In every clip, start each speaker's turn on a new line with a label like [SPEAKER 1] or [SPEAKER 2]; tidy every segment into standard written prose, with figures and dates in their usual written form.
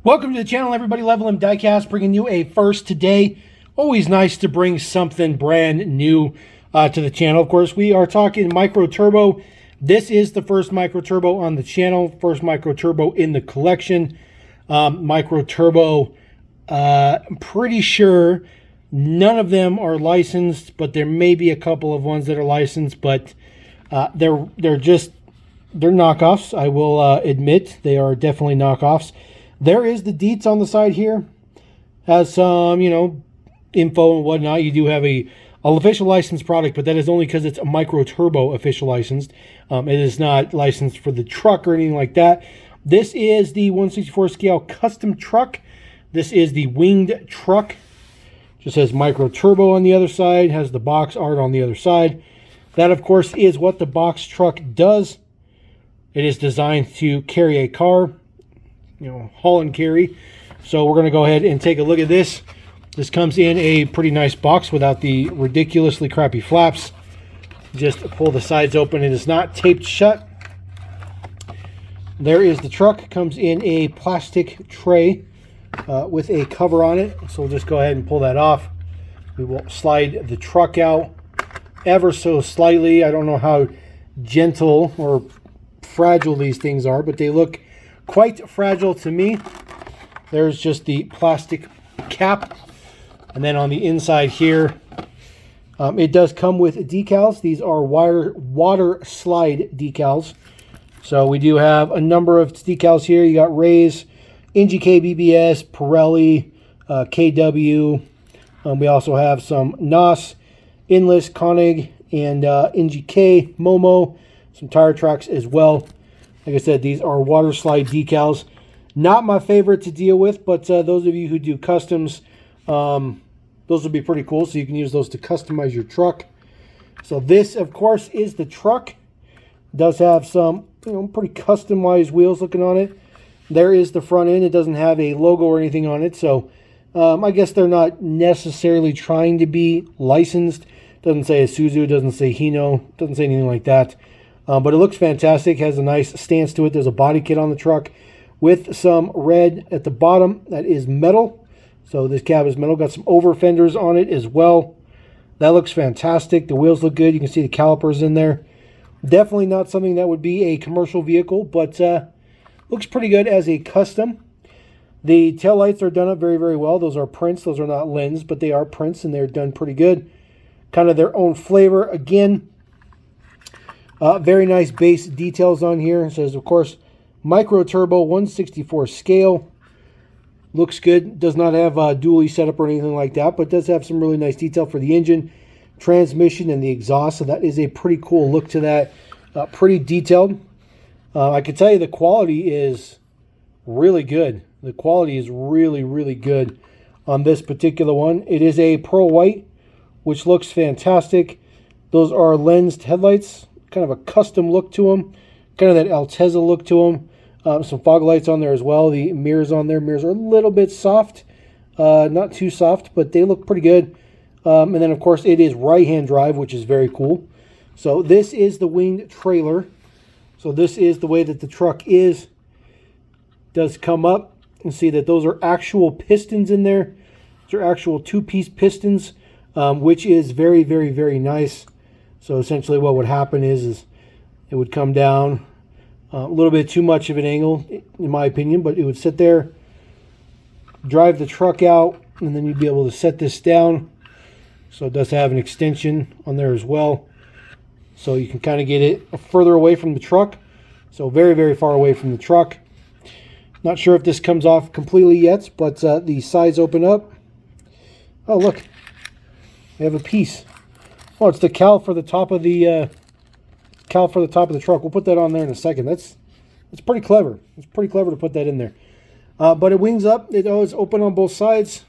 [SPEAKER 1] Welcome to the channel, everybody. Level M Diecast bringing you a first today. Always nice to bring something brand new to the channel. Of course, we are talking Micro Turbo. This is the first Micro Turbo on the channel, first Micro Turbo in the collection. Micro Turbo, I'm pretty sure none of them are licensed, but there may be a couple of ones that are licensed, but they're knockoffs. I will admit they are definitely knockoffs. There is the deets on the side here. Has some, info and whatnot. You do have an official licensed product, but that is only because it's a Micro Turbo official licensed. It is not licensed for the truck or anything like that. This is the 1/64 scale custom truck. This is the winged truck. Just says Micro Turbo on the other side. Has the box art on the other side. That, of course, is what the box truck does. It is designed to carry a car. Haul and carry. So we're going to go ahead and take a look at this. This comes in a pretty nice box without the ridiculously crappy flaps. Just pull the sides open. It is not taped shut. There is the truck. Comes in a plastic tray with a cover on it. So we'll just go ahead and pull that off. We will slide the truck out ever so slightly. I don't know how gentle or fragile these things are, but they look quite fragile to me. There's just the plastic cap, and then on the inside here, it does come with decals. These are water slide decals. So we do have a number of decals here. You got Rays, NGK, BBS, Pirelli, KW. We also have some NOS, Inless, Koenig, and NGK, Momo, some tire tracks as well. Like I said, these are water slide decals. Not my favorite to deal with, but those of you who do customs, those would be pretty cool. So you can use those to customize your truck. So this, of course, is the truck. It does have some, pretty customized wheels looking on it. There is the front end. It doesn't have a logo or anything on it. So I guess they're not necessarily trying to be licensed. Doesn't say Isuzu, doesn't say Hino, doesn't say anything like that. But it looks fantastic. Has a nice stance to it. There's a body kit on the truck with some red at the bottom. That is metal. So this cab is metal. Got some over fenders on it as well. That looks fantastic. The wheels look good. You can see the calipers in there. Definitely not something that would be a commercial vehicle, but looks pretty good as a custom. The taillights are done up very, very well. Those are prints. Those are not lens, but they are prints, and they're done pretty good. Kind of their own flavor. Again, very nice base details on here. It says, of course, Micro Turbo 1/64 scale. Looks good. Does not have a dually setup or anything like that, but does have some really nice detail for the engine, transmission, and the exhaust. So that is a pretty cool look to that. Pretty detailed. I can tell you the quality is really good. The quality is really, really good on this particular one. It is a pearl white, which looks fantastic. Those are lensed headlights. Kind of a custom look to them, kind of that Altezza look to them. Some fog lights on there as well. The mirrors on there, mirrors are a little bit soft, not too soft, but they look pretty good. And then, of course, it is right-hand drive, which is very cool. So this is the winged trailer. So this is the way that the truck is. Does come up and see that those are actual pistons in there. Those are actual two-piece pistons, which is very, very, very nice. So essentially what would happen is it would come down a little bit too much of an angle, in my opinion, but it would sit there, drive the truck out, and then you'd be able to set this down. So it does have an extension on there as well. So you can kind of get it further away from the truck. So very, very far away from the truck. Not sure if this comes off completely yet, but the sides open up. Oh, look. We have a piece. Oh, it's the cowl for the top of the truck. We'll put that on there in a second. That's pretty clever. It's pretty clever to put that in there. But it wings up. It does open on both sides.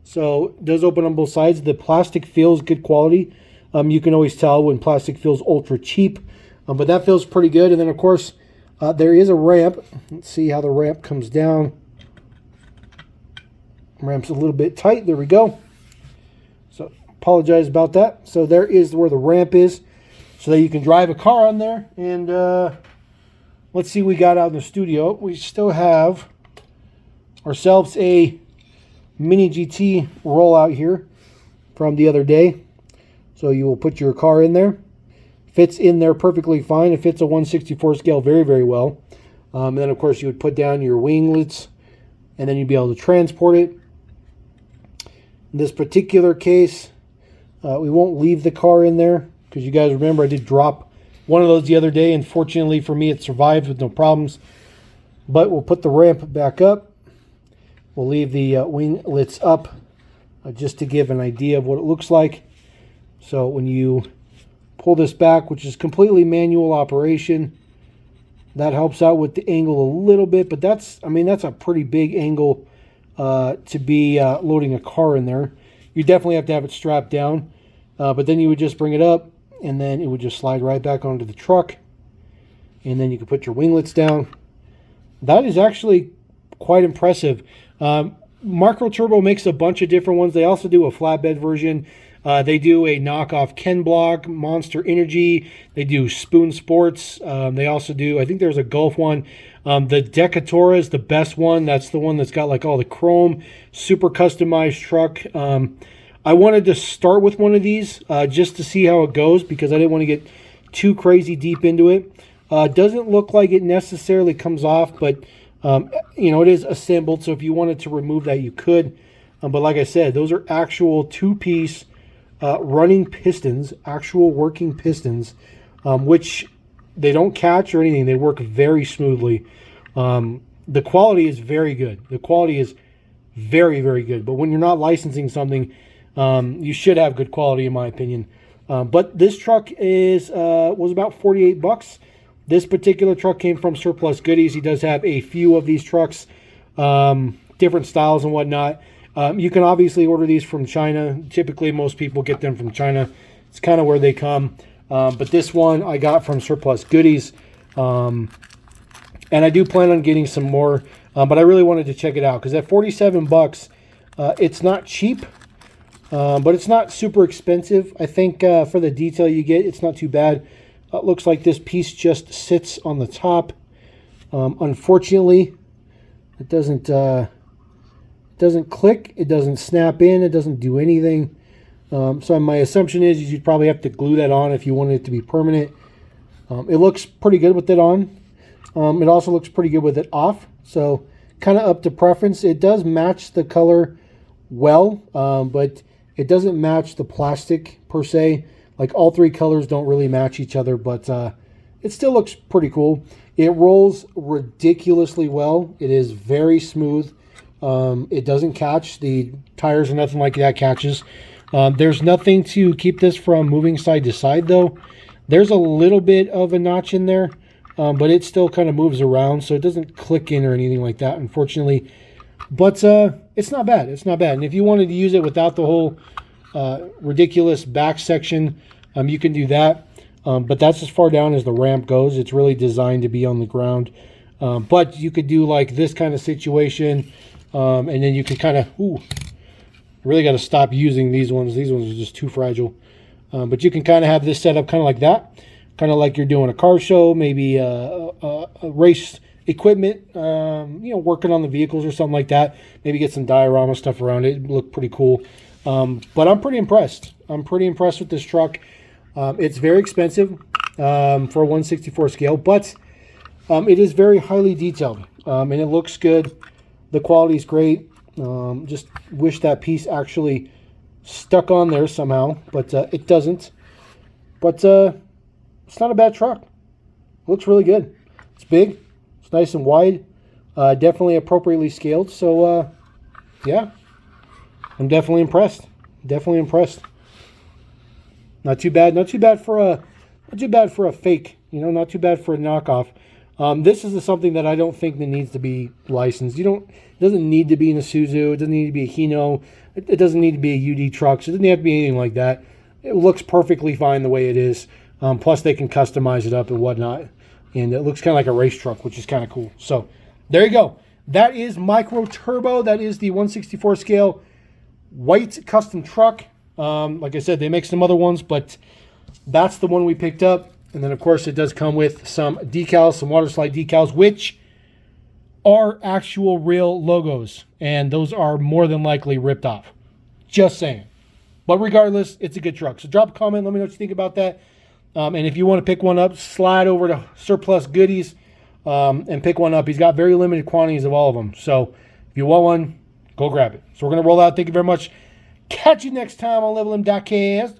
[SPEAKER 1] So it does open on both sides. The plastic feels good quality. You can always tell when plastic feels ultra cheap. But that feels pretty good. And then, of course, there is a ramp. Let's see how the ramp comes down. Ramp's a little bit tight. There we go. So apologize about that. So there is where the ramp is, so that you can drive a car on there. And let's see what we got out in the studio. We still have ourselves a Mini GT rollout here from the other day. So you will put your car in there. Fits in there perfectly fine. It fits a 1/64 scale very, very well. And then, of course, you would put down your winglets, and then you'd be able to transport it. In this particular case, we won't leave the car in there because you guys remember I did drop one of those the other day, and fortunately for me, it survived with no problems. But we'll put the ramp back up. We'll leave the winglets up just to give an idea of what it looks like. So when you pull this back, which is completely manual operation, that helps out with the angle a little bit, but that's a pretty big angle to be loading a car in there. You definitely have to have it strapped down, but then you would just bring it up, and then it would just slide right back onto the truck, and then you can put your winglets down. That is actually quite impressive. Micro Turbo makes a bunch of different ones. They also do a flatbed version. They do a knockoff Ken Block, Monster Energy. They do Spoon Sports. They also do, I think there's a Gulf one. The Decatura is the best one. That's the one that's got like all the chrome, super customized truck. I wanted to start with one of these just to see how it goes because I didn't want to get too crazy deep into it. Doesn't look like it necessarily comes off, but it is assembled. So if you wanted to remove that, you could. But like I said, those are actual two-piece running pistons, actual working pistons, which they don't catch or anything. They work very smoothly. The quality is very good. The quality is very, very good. But when you're not licensing something, you should have good quality, in my opinion. But this truck was about $48. This particular truck came from Surplus Goodies. He does have a few of these trucks, different styles and whatnot. You can obviously order these from China. Typically, most people get them from China. It's kind of where they come. But this one I got from Surplus Goodies. And I do plan on getting some more. But I really wanted to check it out. Because at $47, it's not cheap. But it's not super expensive. I think for the detail you get, it's not too bad. It looks like this piece just sits on the top. Unfortunately, it doesn't click. It doesn't snap in. It doesn't do anything. So my assumption is you'd probably have to glue that on if you wanted it to be permanent. It looks pretty good with it on. It also looks pretty good with it off. So kind of up to preference. It does match the color well, but it doesn't match the plastic per se. Like all three colors don't really match each other, but it still looks pretty cool. It rolls ridiculously well. It is very smooth. It doesn't catch. The tires or nothing like that catches. There's nothing to keep this from moving side to side though. There's a little bit of a notch in there, but it still kind of moves around, so it doesn't click in or anything like that, unfortunately. But it's not bad. It's not bad. And if you wanted to use it without the whole ridiculous back section, you can do that. But that's as far down as the ramp goes. It's really designed to be on the ground. But you could do like this kind of situation, and then you could kind of, really got to stop using these ones. These ones are just too fragile. But you can kind of have this set up kind of like that, kind of like you're doing a car show, maybe a race equipment, working on the vehicles or something like that. Maybe get some diorama stuff around it. It'd look pretty cool. But I'm pretty impressed. I'm pretty impressed with this truck. It's very expensive for a 1/64 scale, but it is very highly detailed, and it looks good. The quality is great. Just wish that piece actually stuck on there somehow, but it doesn't. But it's not a bad truck. It looks really good. It's big. It's nice and wide. Definitely appropriately scaled. So yeah, I'm definitely impressed. Definitely impressed. Not too bad. Not too bad for a fake. Not too bad for a knockoff. This is something that I don't think that needs to be licensed. It doesn't need to be an Isuzu. It doesn't need to be a Hino. It doesn't need to be a UD Trucks. It doesn't have to be anything like that. It looks perfectly fine the way it is. Plus, they can customize it up and whatnot. And it looks kind of like a race truck, which is kind of cool. So, there you go. That is Micro Turbo. That is the 1/64 scale white custom truck. Like I said, they make some other ones, but that's the one we picked up. And then, of course, it does come with some decals, some water slide decals, which are actual real logos, and those are more than likely ripped off. Just saying. But regardless, it's a good truck. So drop a comment. Let me know what you think about that. And if you want to pick one up, slide over to Surplus Goodies and pick one up. He's got very limited quantities of all of them. So if you want one, go grab it. So we're going to roll out. Thank you very much. Catch you next time on Level M.KS.